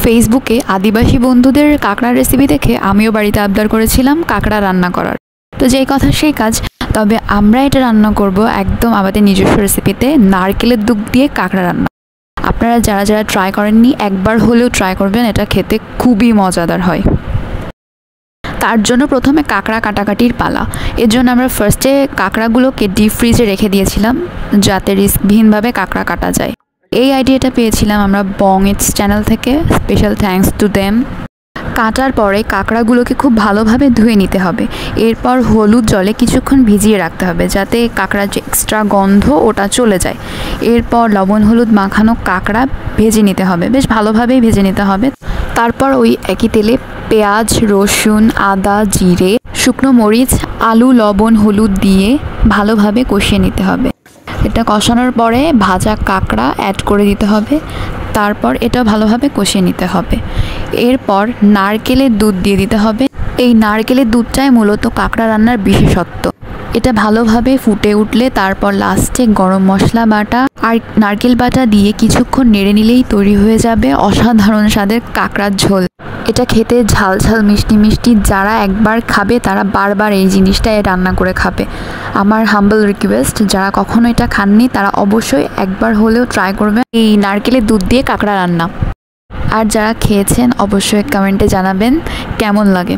ফেসবুকে আদিবাসী বন্ধুদের কাঁকড়ার রেসিপি দেখে আমিও বাড়িতে আবদার করেছিলাম কাঁকড়া রান্না করার। তো যেই কথা সেই কাজ। তবে আমরা এটা রান্না করব একদম আমাদের নিজস্ব রেসিপিতে, নারকেলের দুধ দিয়ে কাঁকড়া রান্না। আপনারা যারা যারা ট্রাই করেননি একবার হলেও ট্রাই করবেন, এটা খেতে খুবই মজাদার হয়। তার জন্য প্রথমে কাঁকড়া কাটাকাটির পালা। এর জন্য আমরা ফার্স্টে কাঁকড়াগুলোকে ডিপ ফ্রিজে রেখে দিয়েছিলাম যাতে রিস্কবিহীনভাবে কাঁকড়া কাটা যায়। এই আইডিয়াটা পেয়েছিলাম আমরা বং ইটস চ্যানেল থেকে, স্পেশাল থ্যাঙ্কস টু দেম। কাটার পরে কাঁকড়াগুলোকে খুব ভালোভাবে ধুয়ে নিতে হবে। এরপর হলুদ জলে কিছুক্ষণ ভিজিয়ে রাখতে হবে যাতে কাঁকড়ার যে এক্সট্রা গন্ধ ওটা চলে যায়। এরপর লবণ হলুদ মাখানো কাঁকড়া ভেজে নিতে হবে, বেশ ভালোভাবেই ভেজে নিতে হবে। তারপর ওই একই তেলে পেঁয়াজ, রসুন, আদা, জিরে, শুকনো মরিচ, আলু, লবণ, হলুদ দিয়ে ভালোভাবে কষিয়ে নিতে হবে। এটা কষানোর পরে ভাজা কাঁকড়া অ্যাড করে দিতে হবে। তারপর এটা ভালোভাবে কষিয়ে নিতে হবে। এরপর নারকেলের দুধ দিয়ে দিতে হবে। এই নারকেলের দুধটাই মূলত কাঁকড়া রান্নার বিশেষত্ব। এটা ভালোভাবে ফুটে উঠলে তারপর লাস্টে গরম মশলা বাটা আর নারকেল বাটা দিয়ে কিছুক্ষণ নেড়ে নিলেই তৈরি হয়ে যাবে অসাধারণ স্বাদের কাঁকড়ার ঝোল। এটা খেতে ঝাল ঝাল মিষ্টি মিষ্টি, যারা একবার খাবে তারা বারবার এই জিনিসটাই রান্না করে খাবে। আমার হাম্বল রিকোয়েস্ট, যারা কখনো এটা খাননি তারা অবশ্যই একবার হলেও ট্রাই করবেন এই নারকেলের দুধ দিয়ে কাঁকড়া রান্না। আর যারা খেয়েছেন অবশ্যই কমেন্টে জানাবেন কেমন লাগে।